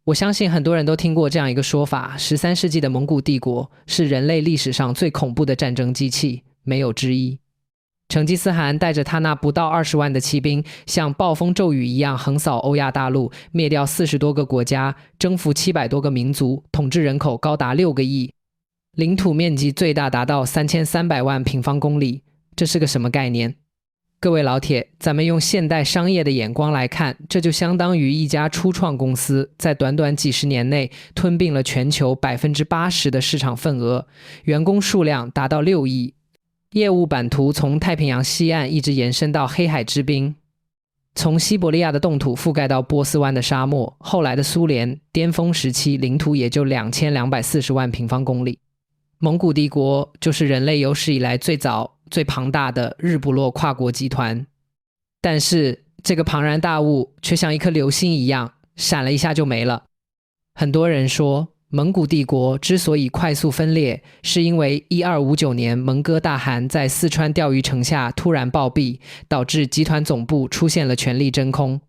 我相信很多人都听过这样一个说法，13世纪的蒙古帝国是人类历史上最恐怖的战争机器，没有之一。成吉思汗带着他那不到20万的骑兵，像暴风骤雨一样横扫欧亚大陆，灭掉40多个国家，征服700多个民族，统治人口高达6个亿，领土面积最大达到3300万平方公里，这是个什么概念？各位老铁，咱们用现代商业的眼光来看，这就相当于一家初创公司在短短几十年内吞并了全球 80% 的市场份额，员工数量达到6亿，业务版图从太平洋西岸一直延伸到黑海之滨，从西伯利亚的冻土覆盖到波斯湾的沙漠，后来的苏联巅峰时期领土也就2240万平方公里。蒙古帝国就是人类有史以来最早最庞大的日不落跨国集团，但是这个庞然大物却像一颗流星一样闪了一下就没了。很多人说蒙古帝国之所以快速分裂，是因为1259年蒙哥大汗在四川钓鱼城下突然暴毙，导致集团总部出现了权力真空。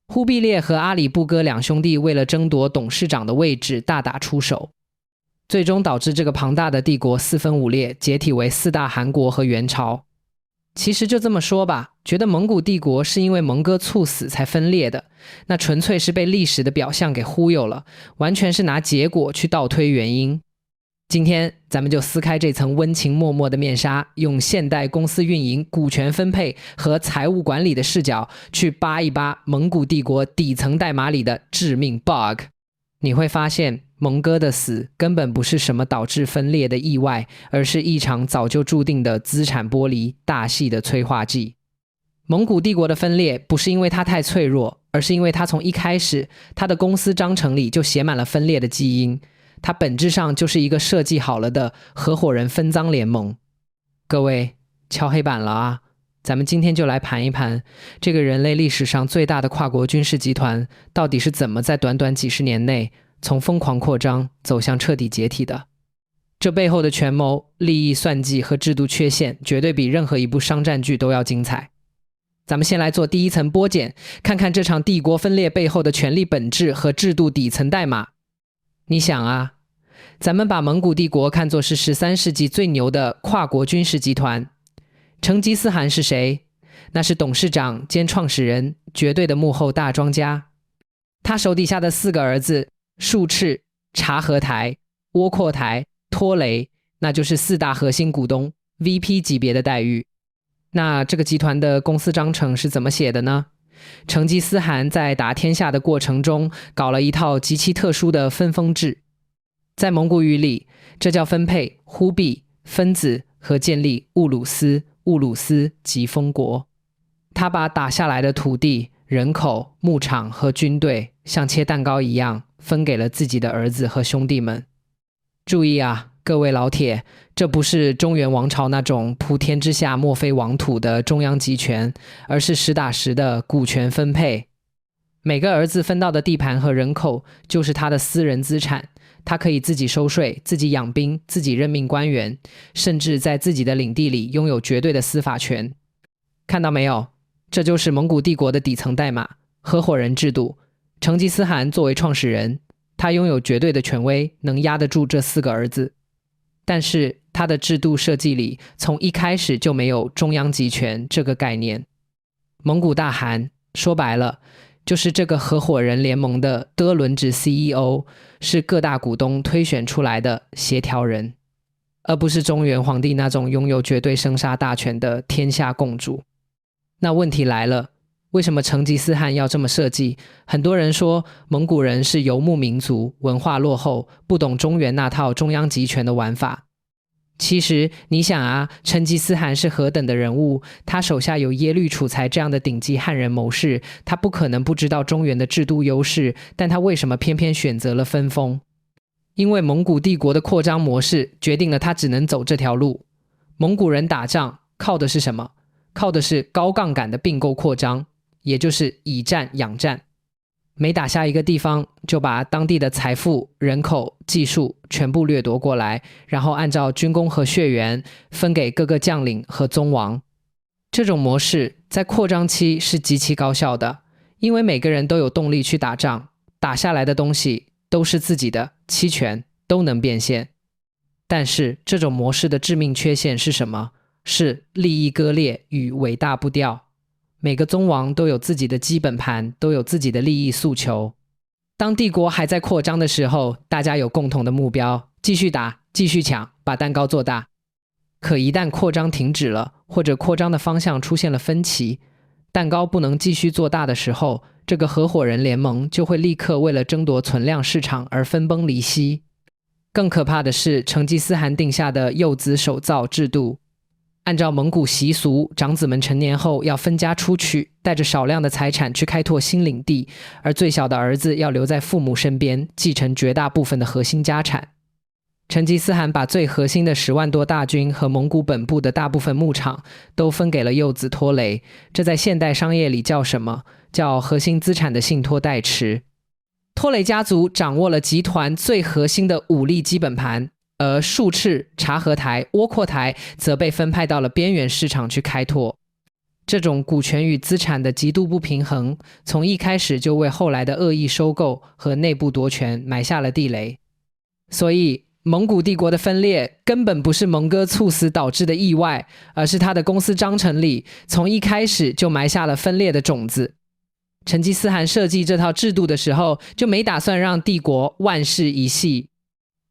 忽必烈和阿里不哥两兄弟为了争夺董事长的位置大打出手，最终导致这个庞大的帝国四分五裂，解体为4大汗国和元朝。其实就这么说吧，觉得蒙古帝国是因为蒙哥猝死才分裂的，那纯粹是被历史的表象给忽悠了，完全是拿结果去倒推原因。今天咱们就撕开这层温情脉脉的面纱，用现代公司运营、股权分配和财务管理的视角去扒一扒蒙古帝国底层代码里的致命 bug。 你会发现蒙哥的死根本不是什么导致分裂的意外，而是一场早就注定的资产剥离，大戏的催化剂。蒙古帝国的分裂不是因为它太脆弱，而是因为它从一开始它的公司章程里就写满了分裂的基因，它本质上就是一个设计好了的合伙人分赃联盟。各位敲黑板了啊，咱们今天就来盘一盘这个人类历史上最大的跨国军事集团到底是怎么在短短几十年内从疯狂扩张走向彻底解体的。这背后的权谋、利益算计和制度缺陷绝对比任何一部商战剧都要精彩。咱们先来做第一层剥茧，看看这场帝国分裂背后的权力本质和制度底层代码。你想啊，咱们把蒙古帝国看作是13世纪最牛的跨国军事集团，成吉思汗是谁？那是董事长兼创始人，绝对的幕后大庄家。他手底下的4个儿子术赤、察合台、窝阔台、拖雷，那就是4大核心股东 VP 级别的待遇。那这个集团的公司章程是怎么写的呢？成吉思汗在打天下的过程中搞了一套极其特殊的分封制，在蒙古语里这叫分配、忽必、分子和建立兀鲁斯，兀鲁斯即封国。他把打下来的土地、人口、牧场和军队像切蛋糕一样分给了自己的儿子和兄弟们。注意啊，各位老铁，这不是中原王朝那种普天之下莫非王土的中央集权，而是实打实的股权分配。每个儿子分到的地盘和人口就是他的私人资产，他可以自己收税、自己养兵、自己任命官员，甚至在自己的领地里拥有绝对的司法权。看到没有？这就是蒙古帝国的底层代码，合伙人制度。成吉思汗作为创始人，他拥有绝对的权威，能压得住这4个儿子。但是他的制度设计里从一开始就没有中央集权这个概念。蒙古大汗说白了就是这个合伙人联盟的的轮值 CEO， 是各大股东推选出来的协调人，而不是中原皇帝那种拥有绝对生杀大权的天下共主。那问题来了，为什么成吉思汗要这么设计？很多人说蒙古人是游牧民族，文化落后，不懂中原那套中央集权的玩法。其实你想啊，成吉思汗是何等的人物，他手下有耶律楚材这样的顶级汉人谋士，他不可能不知道中原的制度优势，但他为什么偏偏选择了分封？因为蒙古帝国的扩张模式决定了他只能走这条路。蒙古人打仗靠的是什么？靠的是高杠杆的并购扩张，也就是以战养战。每打下一个地方，就把当地的财富、人口、技术全部掠夺过来，然后按照军功和血缘分给各个将领和宗王。这种模式在扩张期是极其高效的，因为每个人都有动力去打仗，打下来的东西都是自己的，期权都能变现。但是这种模式的致命缺陷是什么？是利益割裂与尾大不掉。每个宗王都有自己的基本盘，都有自己的利益诉求。当帝国还在扩张的时候，大家有共同的目标，继续打，继续抢，把蛋糕做大。可一旦扩张停止了，或者扩张的方向出现了分歧，蛋糕不能继续做大的时候，这个合伙人联盟就会立刻为了争夺存量市场而分崩离析。更可怕的是成吉思汗定下的幼子守造制度。按照蒙古习俗，长子们成年后要分家出去，带着少量的财产去开拓新领地，而最小的儿子要留在父母身边，继承绝大部分的核心家产。成吉思汗把最核心的10万多大军和蒙古本部的大部分牧场都分给了幼子拖雷，这在现代商业里叫什么？叫核心资产的信托代持。拖雷家族掌握了集团最核心的武力基本盘，而术赤、察合台、窝阔台则被分派到了边缘市场去开拓。这种股权与资产的极度不平衡，从一开始就为后来的恶意收购和内部夺权埋下了地雷。所以蒙古帝国的分裂根本不是蒙哥猝死导致的意外，而是他的公司章程里从一开始就埋下了分裂的种子。成吉思汗设计这套制度的时候，就没打算让帝国万世一系，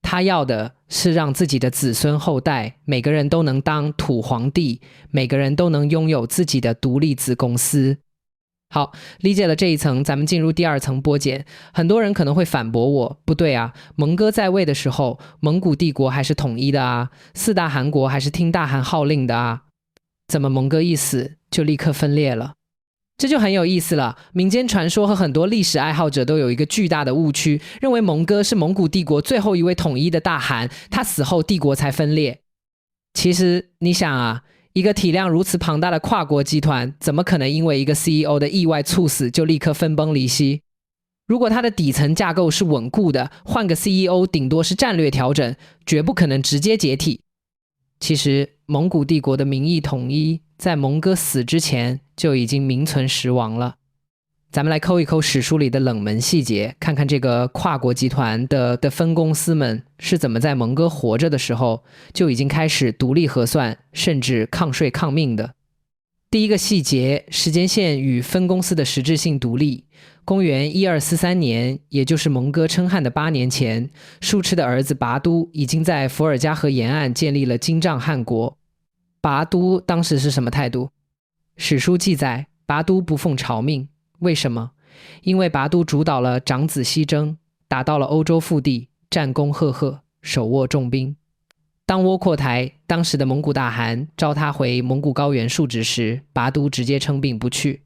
他要的是让自己的子孙后代每个人都能当土皇帝，每个人都能拥有自己的独立子公司。好，理解了这一层，咱们进入第二层剥茧。很多人可能会反驳我，不对啊，蒙哥在位的时候，蒙古帝国还是统一的啊，4大汗国还是听大汗号令的啊，怎么蒙哥一死就立刻分裂了？这就很有意思了。民间传说和很多历史爱好者都有一个巨大的误区，认为蒙哥是蒙古帝国最后一位统一的大汗，他死后帝国才分裂。其实你想啊，一个体量如此庞大的跨国集团，怎么可能因为一个 CEO 的意外猝死就立刻分崩离析？如果它的底层架构是稳固的，换个 CEO 顶多是战略调整，绝不可能直接解体。其实蒙古帝国的名义统一在蒙哥死之前就已经名存实亡了。咱们来抠一抠史书里的冷门细节，看看这个跨国集团的分公司们是怎么在蒙哥活着的时候就已经开始独立核算，甚至抗税抗命的。第一个细节，时间线与分公司的实质性独立。公元1243年，也就是蒙哥称汗的8年前，术赤的儿子拔都已经在伏尔加河沿岸建立了金帐汗国。拔都当时是什么态度？史书记载，拔都不奉朝命。为什么？因为拔都主导了长子西征，打到了欧洲腹地，战功赫赫，手握重兵。当窝阔台当时的蒙古大汗召他回蒙古高原述职时，拔都直接称病不去。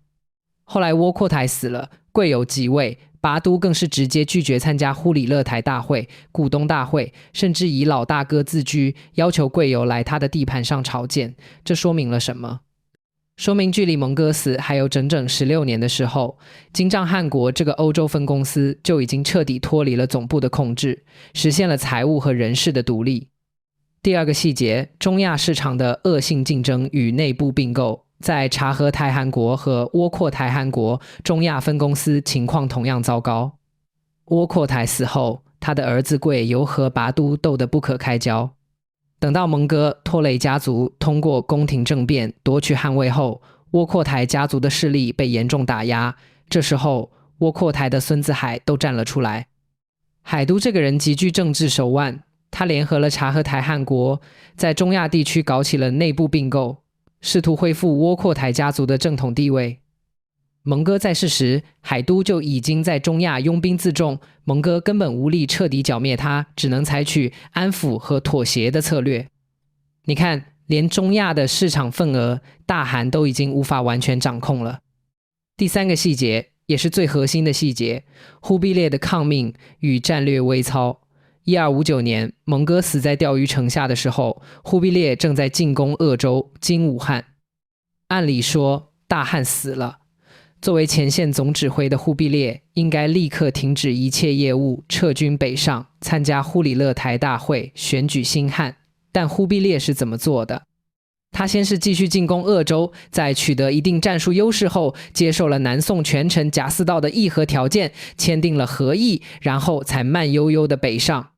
后来窝阔台死了，贵友即位，拔都更是直接拒绝参加忽里勒台大会、股东大会，甚至以老大哥自居，要求贵友来他的地盘上朝见。这说明了什么？说明距离蒙哥死还有整整16年的时候，金帐汗国这个欧洲分公司就已经彻底脱离了总部的控制，实现了财务和人事的独立。第二个细节，中亚市场的恶性竞争与内部并购，在察合台汗国和窝阔台汗国中亚分公司情况同样糟糕。窝阔台死后，他的儿子贵由和拔都斗得不可开交。等到蒙哥拖雷家族通过宫廷政变夺取汗位后，窝阔台家族的势力被严重打压。这时候窝阔台的孙子海都站了出来。海都这个人极具政治手腕，他联合了察合台汗国，在中亚地区搞起了内部并购，试图恢复窝阔台家族的正统地位。蒙哥在世时，海都就已经在中亚拥兵自重，蒙哥根本无力彻底剿灭他，只能采取安抚和妥协的策略。你看，连中亚的市场份额，大汗都已经无法完全掌控了。第三个细节，也是最核心的细节，忽必烈的抗命与战略微操。1259年，蒙哥死在钓鱼城下的时候，忽必烈正在进攻鄂州、金武汉。按理说，大汗死了，作为前线总指挥的忽必烈应该立刻停止一切业务，撤军北上，参加忽里勒台大会，选举新汗。但忽必烈是怎么做的？他先是继续进攻鄂州，在取得一定战术优势后，接受了南宋权臣贾似道的议和条件，签订了和议，然后才慢悠悠的北上。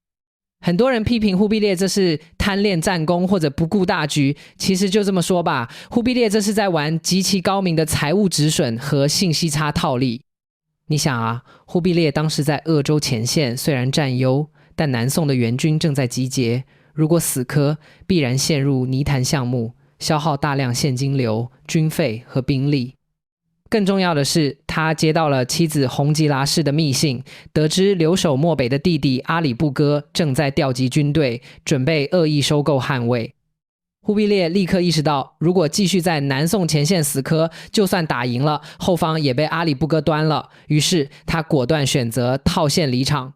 很多人批评忽必烈这是贪恋战功或者不顾大局，其实就这么说吧，忽必烈这是在玩极其高明的财务止损和信息差套利。你想啊，忽必烈当时在鄂州前线虽然占优，但南宋的援军正在集结，如果死磕，必然陷入泥潭项目，消耗大量现金流、军费和兵力。更重要的是，他接到了妻子洪吉拉氏的密信，得知留守漠北的弟弟阿里不哥正在调集军队，准备恶意收购汉魏。忽必烈立刻意识到，如果继续在南宋前线死磕，就算打赢了，后方也被阿里不哥端了。于是他果断选择套现离场。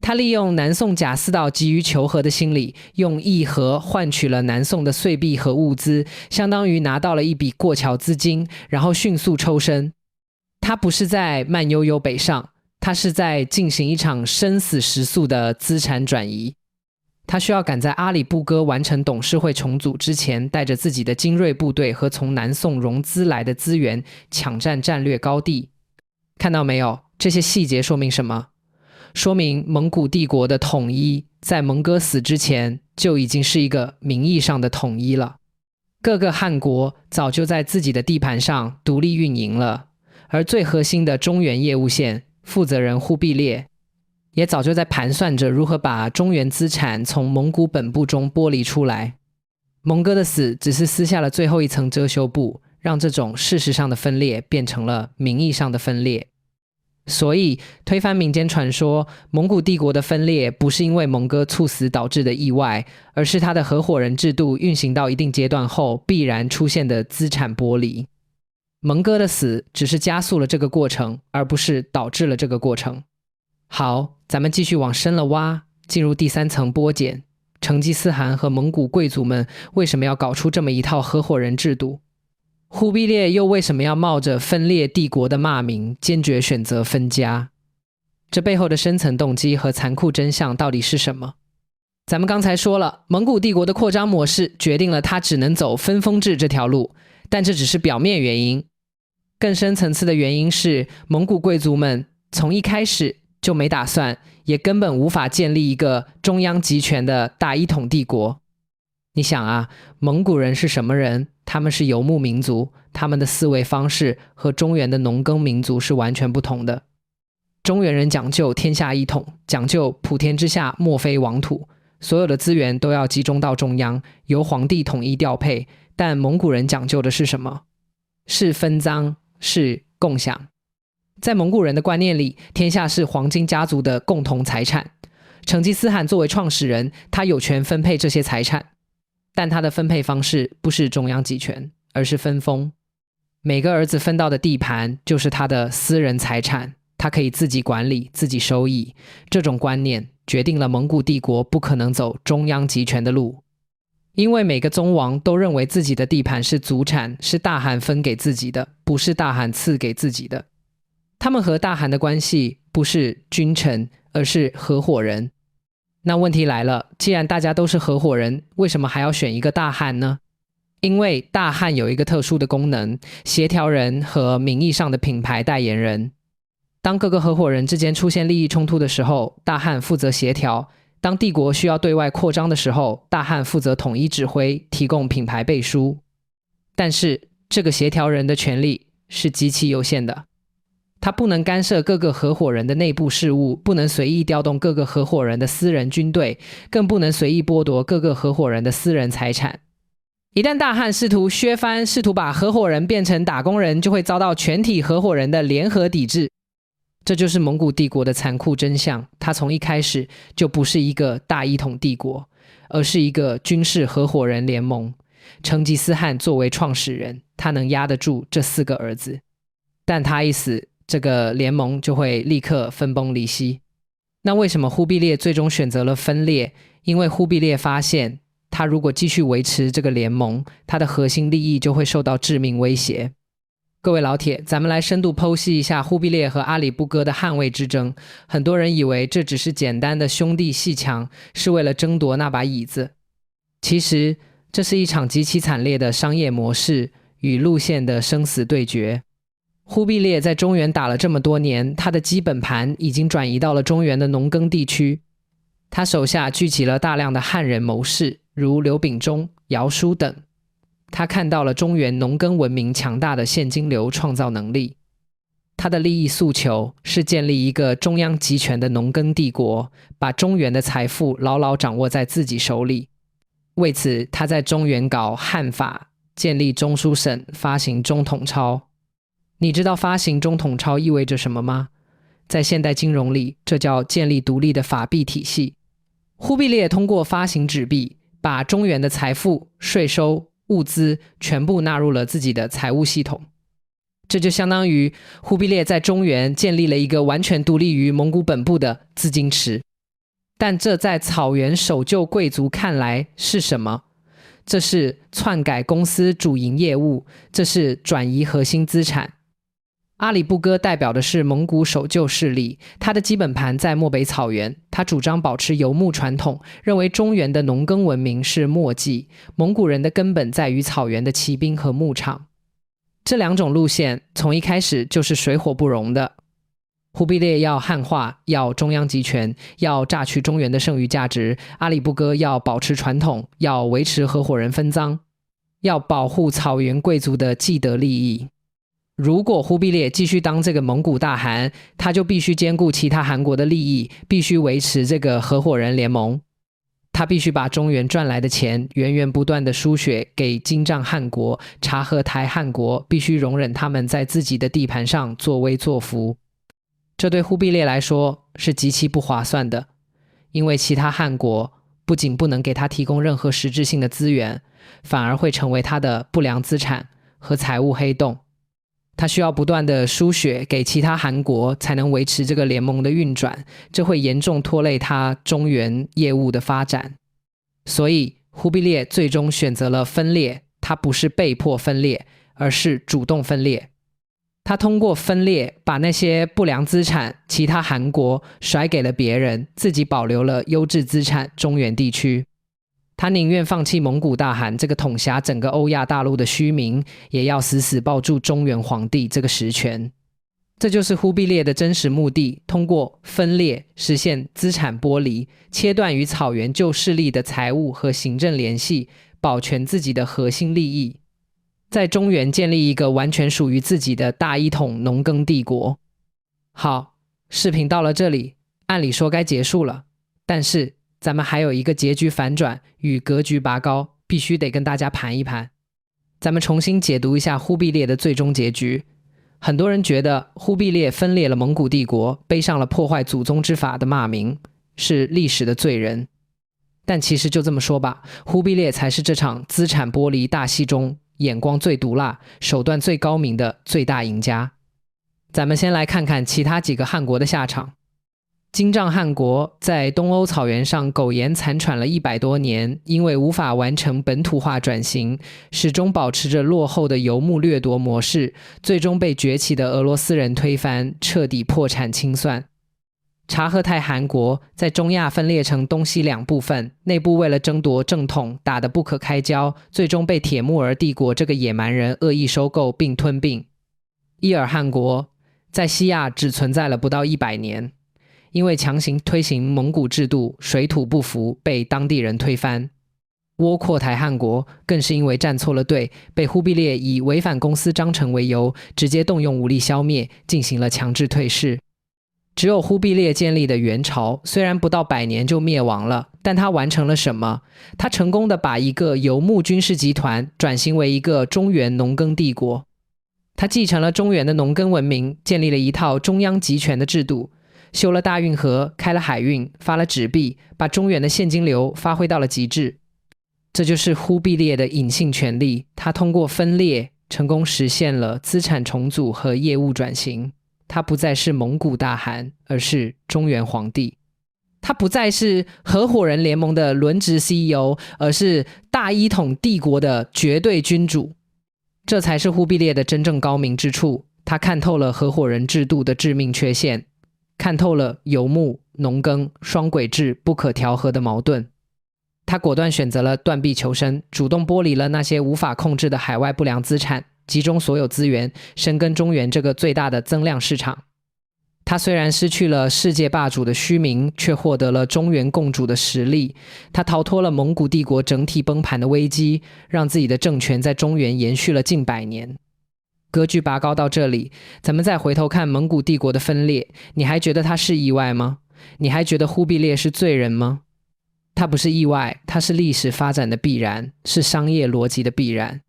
他利用南宋贾似道急于求和的心理，用议和换取了南宋的岁币和物资，相当于拿到了一笔过桥资金，然后迅速抽身。他不是在慢悠悠北上，他是在进行一场生死时速的资产转移。他需要赶在阿里不哥完成董事会重组之前，带着自己的精锐部队和从南宋融资来的资源，抢占战略高地。看到没有？这些细节说明什么？说明蒙古帝国的统一在蒙哥死之前就已经是一个名义上的统一了。各个汗国早就在自己的地盘上独立运营了，而最核心的中原业务线负责人忽必烈也早就在盘算着如何把中原资产从蒙古本部中剥离出来。蒙哥的死只是撕下了最后一层遮羞布，让这种事实上的分裂变成了名义上的分裂。所以推翻民间传说，蒙古帝国的分裂不是因为蒙哥猝死导致的意外，而是他的合伙人制度运行到一定阶段后必然出现的资产剥离。蒙哥的死只是加速了这个过程，而不是导致了这个过程。好，咱们继续往深了挖，进入第三层剥茧。成吉思汗和蒙古贵族们为什么要搞出这么一套合伙人制度？忽必烈又为什么要冒着分裂帝国的骂名，坚决选择分家？这背后的深层动机和残酷真相到底是什么？咱们刚才说了，蒙古帝国的扩张模式决定了他只能走分封制这条路，但这只是表面原因。更深层次的原因是，蒙古贵族们从一开始就没打算，也根本无法建立一个中央集权的大一统帝国。你想啊，蒙古人是什么人？他们是游牧民族，他们的思维方式和中原的农耕民族是完全不同的。中原人讲究天下一统，讲究普天之下莫非王土，所有的资源都要集中到中央，由皇帝统一调配。但蒙古人讲究的是什么？是分赃，是共享。在蒙古人的观念里，天下是黄金家族的共同财产。成吉思汗作为创始人，他有权分配这些财产，但他的分配方式不是中央集权，而是分封。每个儿子分到的地盘就是他的私人财产，他可以自己管理，自己收益。这种观念决定了蒙古帝国不可能走中央集权的路，因为每个宗王都认为自己的地盘是祖产，是大汗分给自己的，不是大汗赐给自己的。他们和大汗的关系不是君臣，而是合伙人。那问题来了，既然大家都是合伙人，为什么还要选一个大汗呢？因为大汗有一个特殊的功能，协调人和名义上的品牌代言人。当各个合伙人之间出现利益冲突的时候，大汗负责协调；当帝国需要对外扩张的时候，大汗负责统一指挥，提供品牌背书。但是这个协调人的权力是极其有限的，他不能干涉各个合伙人的内部事务，不能随意调动各个合伙人的私人军队，更不能随意剥夺各个合伙人的私人财产。一旦大汗试图削藩，试图把合伙人变成打工人，就会遭到全体合伙人的联合抵制。这就是蒙古帝国的残酷真相，它从一开始就不是一个大一统帝国，而是一个军事合伙人联盟。成吉思汗作为创始人，他能压得住这4个儿子，但他一死，这个联盟就会立刻分崩离析。那为什么忽必烈最终选择了分裂？因为忽必烈发现，他如果继续维持这个联盟，他的核心利益就会受到致命威胁。各位老铁，咱们来深度剖析一下忽必烈和阿里不哥的汉魏之争。很多人以为这只是简单的兄弟阋墙，是为了争夺那把椅子。其实这是一场极其惨烈的商业模式与路线的生死对决。忽必烈在中原打了这么多年，他的基本盘已经转移到了中原的农耕地区。他手下聚集了大量的汉人谋士，如刘秉忠、姚枢等。他看到了中原农耕文明强大的现金流创造能力。他的利益诉求是建立一个中央集权的农耕帝国，把中原的财富牢牢掌握在自己手里。为此，他在中原搞汉法，建立中书省，发行中统钞。你知道发行中统钞意味着什么吗？在现代金融里，这叫建立独立的法币体系。忽必烈通过发行纸币，把中原的财富、税收、物资全部纳入了自己的财务系统。这就相当于忽必烈在中原建立了一个完全独立于蒙古本部的资金池。但这在草原守旧贵族看来是什么？这是篡改公司主营业务，这是转移核心资产。阿里不哥代表的是蒙古守旧势力，他的基本盘在漠北草原，他主张保持游牧传统，认为中原的农耕文明是末迹，蒙古人的根本在于草原的骑兵和牧场。这两种路线从一开始就是水火不容的。忽必烈要汉化，要中央集权，要榨取中原的剩余价值；阿里不哥要保持传统，要维持合伙人分赃，要保护草原贵族的既得利益。如果忽必烈继续当这个蒙古大汗，他就必须兼顾其他汗国的利益，必须维持这个合伙人联盟。他必须把中原赚来的钱源源不断地输血给金帐汗国、察合台汗国，必须容忍他们在自己的地盘上作威作福。这对忽必烈来说是极其不划算的，因为其他汗国不仅不能给他提供任何实质性的资源，反而会成为他的不良资产和财务黑洞。他需要不断的输血给其他汗国，才能维持这个联盟的运转，这会严重拖累他中原业务的发展。所以忽必烈最终选择了分裂，他不是被迫分裂，而是主动分裂。他通过分裂把那些不良资产其他汗国甩给了别人，自己保留了优质资产中原地区。他宁愿放弃蒙古大汗这个统辖整个欧亚大陆的虚名，也要死死抱住中原皇帝这个实权。这就是忽必烈的真实目的，通过分裂实现资产剥离，切断与草原旧势力的财务和行政联系，保全自己的核心利益，在中原建立一个完全属于自己的大一统农耕帝国。好，视频到了这里，按理说该结束了，但是咱们还有一个结局反转与格局拔高，必须得跟大家盘一盘。咱们重新解读一下忽必烈的最终结局。很多人觉得忽必烈分裂了蒙古帝国，背上了破坏祖宗之法的骂名，是历史的罪人。但其实就这么说吧，忽必烈才是这场资产剥离大戏中眼光最毒辣、手段最高明的最大赢家。咱们先来看看其他几个汗国的下场。金帐汗国在东欧草原上苟延残喘了100多年，因为无法完成本土化转型，始终保持着落后的游牧掠夺模式，最终被崛起的俄罗斯人推翻，彻底破产清算。察合台汗国在中亚分裂成东西两部分，内部为了争夺正统打得不可开交，最终被铁木儿帝国这个野蛮人恶意收购并吞并。伊尔汗国在西亚只存在了不到100年，因为强行推行蒙古制度，水土不服，被当地人推翻。窝阔台汗国更是因为站错了队，被忽必烈以违反公司章程为由，直接动用武力消灭，进行了强制退市。只有忽必烈建立的元朝，虽然不到100年就灭亡了，但他完成了什么？他成功的把一个游牧军事集团转型为一个中原农耕帝国。他继承了中原的农耕文明，建立了一套中央集权的制度，修了大运河，开了海运，发了纸币，把中原的现金流发挥到了极致。这就是忽必烈的隐性权力，他通过分裂成功实现了资产重组和业务转型。他不再是蒙古大汗，而是中原皇帝。他不再是合伙人联盟的轮值 CEO， 而是大一统帝国的绝对君主。这才是忽必烈的真正高明之处，他看透了合伙人制度的致命缺陷，看透了游牧、农耕、双轨制不可调和的矛盾。他果断选择了断臂求生，主动剥离了那些无法控制的海外不良资产，集中所有资源，深耕中原这个最大的增量市场。他虽然失去了世界霸主的虚名，却获得了中原共主的实力。他逃脱了蒙古帝国整体崩盘的危机，让自己的政权在中原延续了近100年。格局拔高到这里，咱们再回头看蒙古帝国的分裂，你还觉得它是意外吗？你还觉得忽必烈是罪人吗？它不是意外，它是历史发展的必然，是商业逻辑的必然。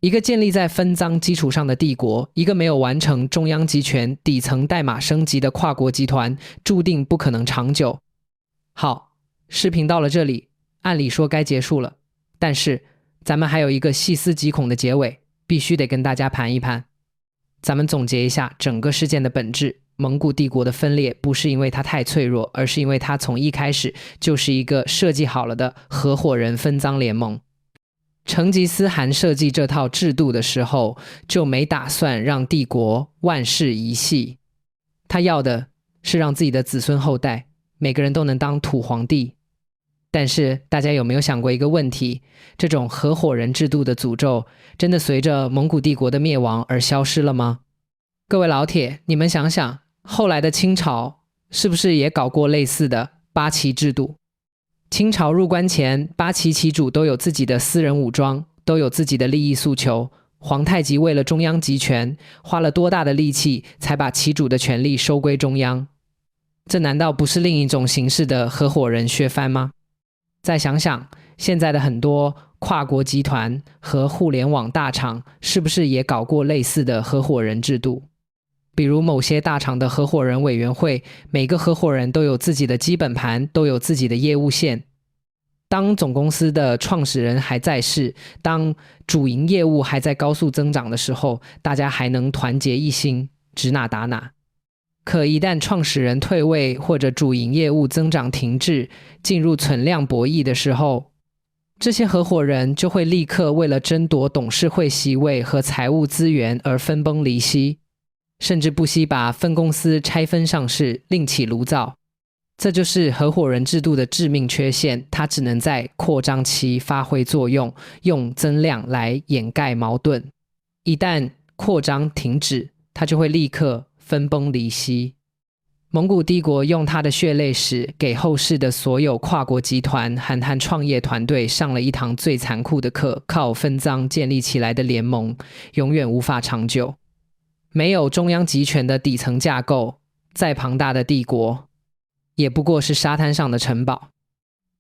一个建立在分赃基础上的帝国，一个没有完成中央集权底层代码升级的跨国集团，注定不可能长久。好，视频到了这里，按理说该结束了，但是咱们还有一个细思极恐的结尾，必须得跟大家盘一盘。咱们总结一下整个事件的本质，蒙古帝国的分裂不是因为它太脆弱，而是因为它从一开始就是一个设计好了的合伙人分赃联盟。成吉思汗设计这套制度的时候，就没打算让帝国万世一系，他要的是让自己的子孙后代每个人都能当土皇帝。但是大家有没有想过一个问题，这种合伙人制度的诅咒真的随着蒙古帝国的灭亡而消失了吗？各位老铁，你们想想，后来的清朝是不是也搞过类似的八旗制度？清朝入关前，八旗旗主都有自己的私人武装，都有自己的利益诉求。皇太极为了中央集权，花了多大的力气才把旗主的权力收归中央？这难道不是另一种形式的合伙人削藩吗？再想想，现在的很多跨国集团和互联网大厂，是不是也搞过类似的合伙人制度？比如某些大厂的合伙人委员会，每个合伙人都有自己的基本盘，都有自己的业务线。当总公司的创始人还在世，当主营业务还在高速增长的时候，大家还能团结一心，指哪打哪。可一旦创始人退位或者主营业务增长停滞，进入存量博弈的时候，这些合伙人就会立刻为了争夺董事会席位和财务资源而分崩离析，甚至不惜把分公司拆分上市，另起炉灶。这就是合伙人制度的致命缺陷，它只能在扩张期发挥作用，用增量来掩盖矛盾。一旦扩张停止，它就会立刻分崩离析。蒙古帝国用它的血泪史给后世的所有跨国集团和创业团队上了一堂最残酷的课，靠分赃建立起来的联盟永远无法长久。没有中央集权的底层架构，再庞大的帝国也不过是沙滩上的城堡。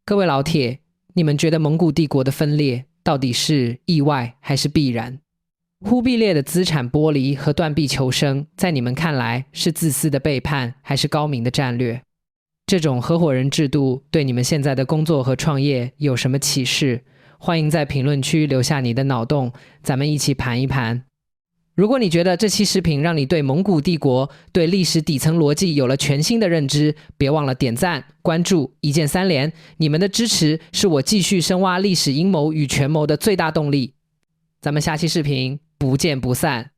各位老铁，你们觉得蒙古帝国的分裂到底是意外还是必然？忽必烈的资产剥离和断臂求生，在你们看来是自私的背叛，还是高明的战略？这种合伙人制度对你们现在的工作和创业有什么启示？欢迎在评论区留下你的脑洞，咱们一起盘一盘。如果你觉得这期视频让你对蒙古帝国、对历史底层逻辑有了全新的认知，别忘了点赞、关注，一键3连。你们的支持是我继续深挖历史阴谋与权谋的最大动力。咱们下期视频不见不散。